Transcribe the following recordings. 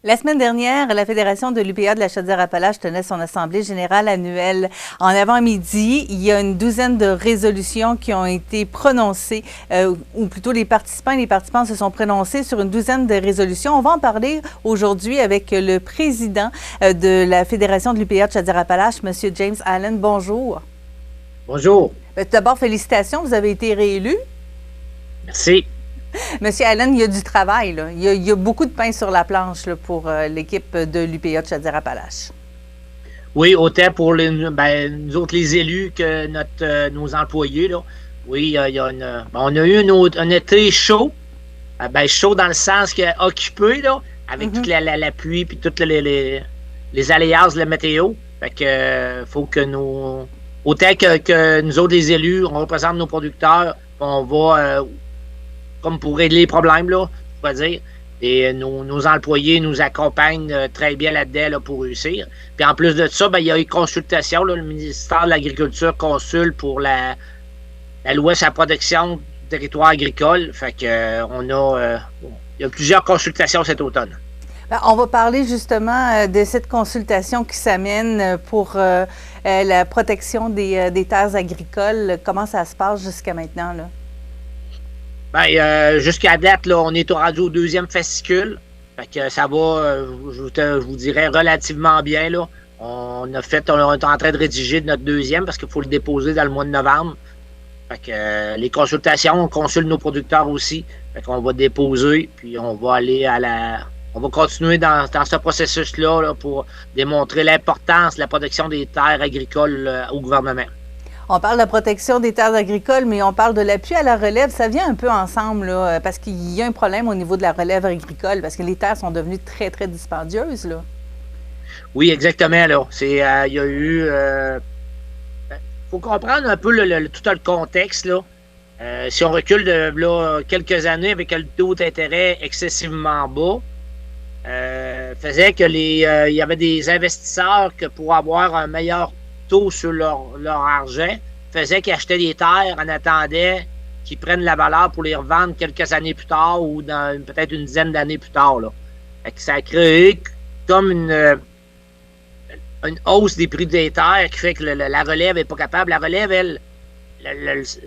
La semaine dernière, la Fédération de l'UPA de la Chaudière-Appalaches tenait son assemblée générale annuelle. En avant-midi, il y a une douzaine de résolutions qui ont été prononcées, ou plutôt les participants et les participantes se sont prononcés sur une douzaine de résolutions. On va en parler aujourd'hui avec le président de la Fédération de l'UPA de Chaudière-Appalaches, M. James Allen. Bonjour. Bonjour. D'abord, félicitations, vous avez été réélu. Merci. Monsieur Allen, il y a du travail, là. Il y a beaucoup de pain sur la planche là, pour l'équipe de l'UPA de Chaudière-Appalaches. Oui, autant pour nous autres, les élus, que nos employés. Là. Oui, on a eu un été chaud. Chaud dans le sens occupé, là, avec toute la pluie et toutes les aléas de la météo. Fait que faut que autant que nous autres, les élus, on représente nos producteurs, on va... comme pour régler les problèmes, là, je pourrais dire. Et nos employés nous accompagnent très bien là-dedans là, pour réussir. Puis en plus de ça, il y a eu consultation. Là, le ministère de l'Agriculture consulte pour la loi sur la protection du territoire agricole. Fait que il y a plusieurs consultations cet automne. On va parler justement de cette consultation qui s'amène pour la protection des terres agricoles. Comment ça se passe jusqu'à maintenant, là? Jusqu'à date, là, on est rendu au deuxième fascicule. Fait que ça va, je vous dirais, relativement bien. Là. On est en train de rédiger notre deuxième parce qu'il faut le déposer dans le mois de novembre. Fait que les consultations, on consulte nos producteurs aussi. Fait qu'on va déposer, puis on va aller on va continuer dans ce processus-là là, pour démontrer l'importance de la protection des terres agricoles au gouvernement. On parle de la protection des terres agricoles, mais on parle de l'appui à la relève. Ça vient un peu ensemble, là, parce qu'il y a un problème au niveau de la relève agricole, parce que les terres sont devenues très, très dispendieuses, là. Oui, exactement, là. Il y a eu... faut comprendre un peu tout le contexte, là. Si on recule de là, quelques années avec le taux d'intérêt excessivement bas, faisait que il y avait des investisseurs que pour avoir un meilleur taux sur leur argent, faisait qu'ils achetaient des terres en attendant qu'ils prennent la valeur pour les revendre quelques années plus tard ou dans peut-être une dizaine d'années plus tard. Là. Fait que ça a créé comme une hausse des prix des terres qui fait que la relève n'est pas capable. La relève, elle,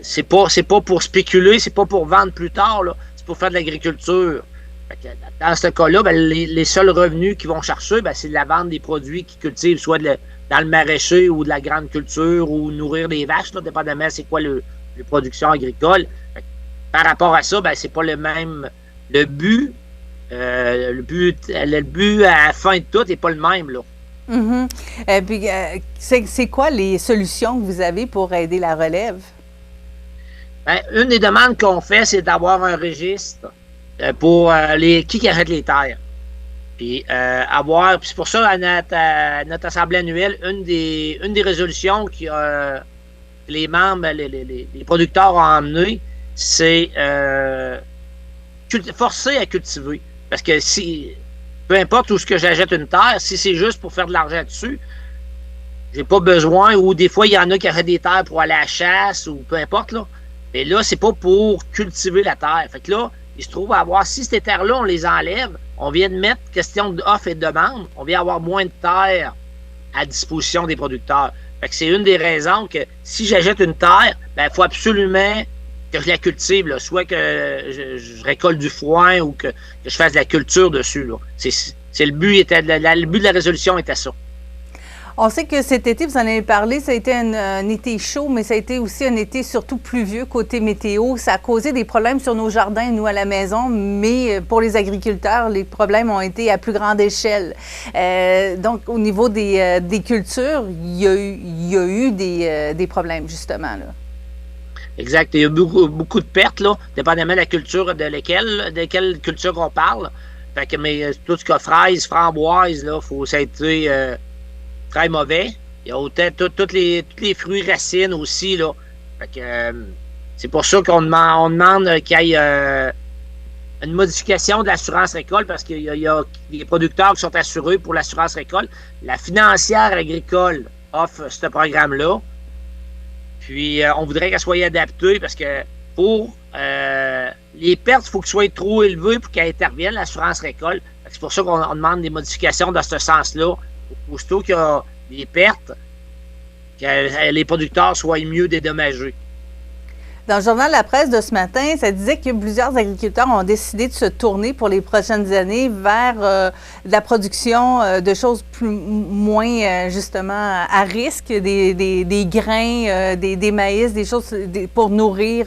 c'est pas pour spéculer, c'est pas pour vendre plus tard, là, c'est pour faire de l'agriculture. Fait que dans ce cas-là, les seuls revenus qu'ils vont chercher, c'est de la vente des produits qu'ils cultivent, soit dans le maraîcher ou de la grande culture ou nourrir des vaches, là, dépendamment c'est quoi les productions agricoles. Par rapport à ça, c'est pas le même. Le but à la fin de tout n'est pas le même, là. Puis, c'est quoi les solutions que vous avez pour aider la relève? Une des demandes qu'on fait, c'est d'avoir un registre pour qui achète les terres. Puis puis c'est pour ça, à notre assemblée annuelle, une des résolutions que les membres, les producteurs ont emmené, c'est forcer à cultiver. Parce que peu importe où ce que j'achète une terre, si c'est juste pour faire de l'argent dessus, j'ai pas besoin, ou des fois, il y en a qui achètent des terres pour aller à la chasse, ou peu importe, là. Mais là, c'est pas pour cultiver la terre. Fait que là, il se trouve à avoir, si ces terres-là, on les enlève, on vient de mettre question d'offre et de demande, on vient avoir moins de terres à disposition des producteurs. Fait que c'est une des raisons que si j'achète une terre, il faut absolument que je la cultive, là, soit que je récolte du foin ou que je fasse de la culture dessus. Là. C'est le but de la résolution était ça. On sait que cet été, vous en avez parlé, ça a été un été chaud, mais ça a été aussi un été surtout pluvieux côté météo. Ça a causé des problèmes sur nos jardins, nous, à la maison, mais pour les agriculteurs, les problèmes ont été à plus grande échelle. Donc, au niveau des cultures, il y a eu des problèmes, justement, là. Exact. Il y a beaucoup de pertes, là, dépendamment de la culture de quelle culture on parle. Fait que, mais tout ce que fraises, framboises, là, ça a été très mauvais. Il y a autant tous les fruits racines aussi, là. Fait que c'est pour ça qu'on demande qu'il y ait une modification de l'assurance récolte parce qu'il y a des producteurs qui sont assurés pour l'assurance récolte. La financière agricole offre ce programme-là. Puis, on voudrait qu'elle soit adaptée parce que pour les pertes, il faut qu'elles soient trop élevées pour qu'elle intervienne, l'assurance récolte. C'est pour ça qu'on demande des modifications dans ce sens-là. Aussitôt qu'il y a des pertes, que les producteurs soient mieux dédommagés. Dans le journal La Presse de ce matin, ça disait que plusieurs agriculteurs ont décidé de se tourner pour les prochaines années vers de la production de choses moins, justement, à risque, des grains, des maïs, des choses pour nourrir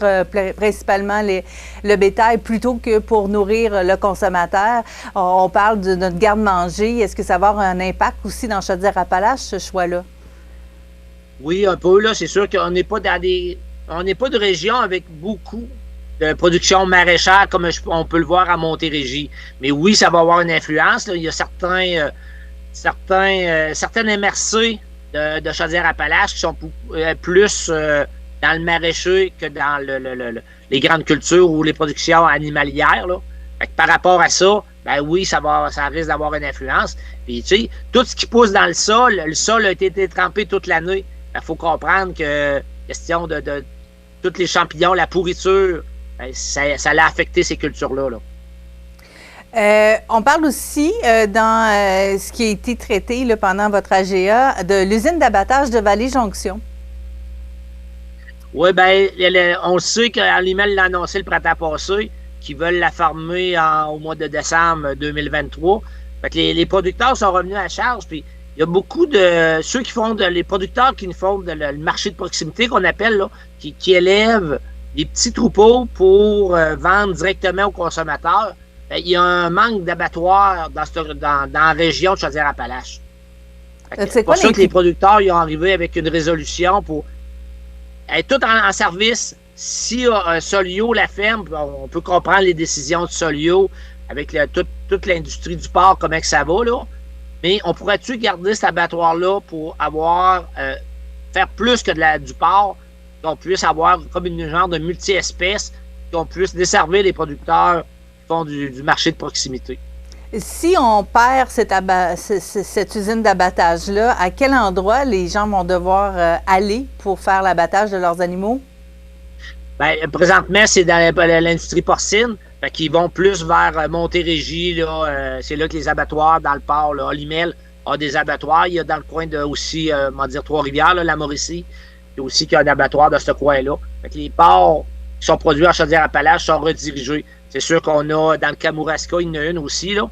principalement le bétail plutôt que pour nourrir le consommateur. On parle de notre garde-manger. Est-ce que ça va avoir un impact aussi dans Chaudière-Appalaches, ce choix-là? Oui, un peu. Là, c'est sûr qu'on n'est pas dans on n'est pas de région avec beaucoup de production maraîchère comme on peut le voir à Montérégie. Mais oui, ça va avoir une influence. Là. Il y a certaines MRC de Chaudière-Appalaches qui sont plus dans le maraîcher que dans les grandes cultures ou les productions animalières. Là. Fait que par rapport à ça, ben oui, ça risque d'avoir une influence. Puis, tu sais, tout ce qui pousse dans le sol a été trempé toute l'année. Il faut comprendre que question de tous les champignons, la pourriture, ça l'a affecté ces cultures-là. Là. On parle aussi dans ce qui a été traité là, pendant votre AGA de l'usine d'abattage de Vallée-Jonction. Oui, bien, on sait qu'Alimel l'a annoncé le printemps passé, qu'ils veulent la fermer au mois de décembre 2023. Fait que les producteurs sont revenus à charge, puis il y a beaucoup de ceux qui font les producteurs qui font le marché de proximité qu'on appelle là, qui élèvent des petits troupeaux pour vendre directement aux consommateurs. Il y a un manque d'abattoirs dans la région de Chaudière-Appalaches. C'est pour ça que les producteurs ils ont arrivé avec une résolution pour être tout en service. Si Solio la ferme, on peut comprendre les décisions de Solio avec toute l'industrie du porc, comment que ça va, là. Mais on pourrait-tu garder cet abattoir-là pour faire plus que du porc, qu'on puisse avoir comme une genre de multi-espèces, qu'on puisse desservir les producteurs qui font du marché de proximité. Si on perd cette usine d'abattage-là, à quel endroit les gens vont devoir aller pour faire l'abattage de leurs animaux? Bien, présentement, c'est dans l'industrie porcine. Fait qu'ils vont plus vers Montérégie. Là, c'est là que les abattoirs dans le port, là, Olimel a des abattoirs. Il y a dans le coin de aussi, Trois-Rivières, là, la Mauricie. Il y a aussi qu'il y a un abattoir dans ce coin-là. Fait que les porcs qui sont produits en Chaudière-Appalaches sont redirigés. C'est sûr qu'on a dans le Kamouraska, il y en a une aussi. Là.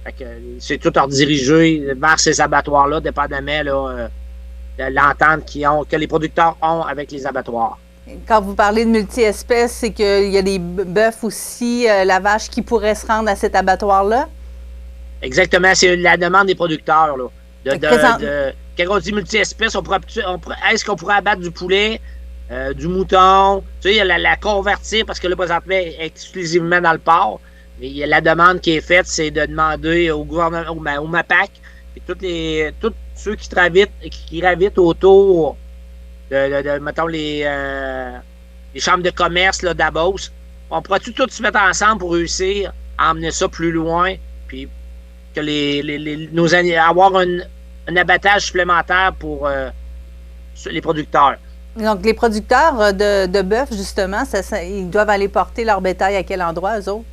Fait que c'est tout redirigé vers ces abattoirs-là, dépendamment là, de l'entente que les producteurs ont avec les abattoirs. Quand vous parlez de multi-espèces, c'est qu'il y a des bœufs aussi, la vache qui pourrait se rendre à cet abattoir-là? Exactement, c'est la demande des producteurs. Là. Quand on dit multi-espèces, est-ce qu'on pourrait abattre du poulet, du mouton, tu sais, la convertir, parce que là, présentement, exclusivement dans le porc. Mais la demande qui est faite, c'est de demander au gouvernement, au MAPAC, et tous ceux qui gravitent autour mettons, les chambres de commerce là, d'Abos. On pourrait-tu tous se mettre ensemble pour réussir à emmener ça plus loin, puis que avoir un abattage supplémentaire pour les producteurs. Donc, les producteurs de bœuf, justement, ils doivent aller porter leur bétail à quel endroit, eux autres?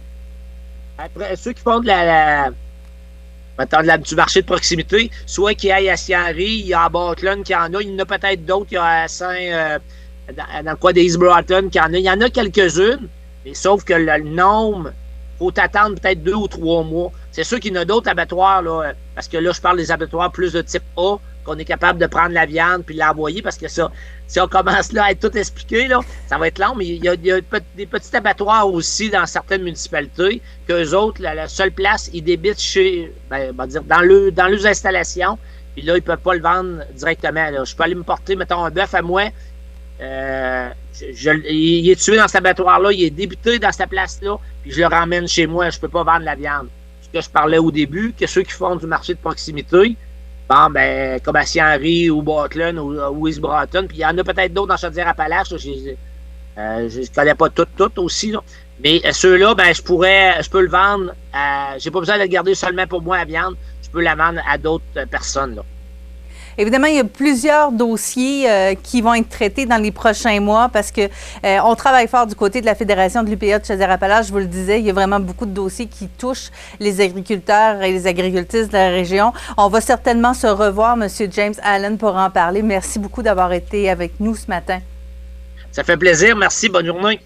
Après, ceux qui font du marché de proximité, soit qui aillent à Saint-Henri, il y a à Bartlett qui en a, il y en a peut-être d'autres, il y a à dans le coin des East Broughton qui en a. Il y en a quelques-unes, mais sauf que le nombre, il faut attendre peut-être 2 ou 3 mois. C'est sûr qu'il y en a d'autres abattoirs, là, parce que là, je parle des abattoirs plus de type A, qu'on est capable de prendre la viande puis l'envoyer, parce que ça, si on commence là à être tout expliqué, là, ça va être long, mais il y a des petits abattoirs aussi dans certaines municipalités, qu'eux autres, la seule place, ils débitent dans leurs installations, puis là, ils ne peuvent pas le vendre directement. Là. Je peux aller me porter, mettons, un bœuf à moi, il est tué dans cet abattoir-là, il est débuté dans cette place-là, puis je le ramène chez moi, je ne peux pas vendre la viande. Ce que je parlais au début, que ceux qui font du marché de proximité, bon, ben, comme à Saint-Henri ou Bartlett ou East Broughton, puis il y en a peut-être d'autres dans Chaudière-Appalaches, je ne connais pas toutes aussi, là. Mais ceux-là, ben, je peux le vendre, j'ai pas besoin de le garder seulement pour moi la viande, je peux la vendre à d'autres personnes, là. Évidemment, il y a plusieurs dossiers qui vont être traités dans les prochains mois parce que on travaille fort du côté de la Fédération de l'UPA de Chaudière-Appalaches. Je vous le disais, il y a vraiment beaucoup de dossiers qui touchent les agriculteurs et les agricultrices de la région. On va certainement se revoir, M. James Allen, pour en parler. Merci beaucoup d'avoir été avec nous ce matin. Ça fait plaisir. Merci. Bonne journée.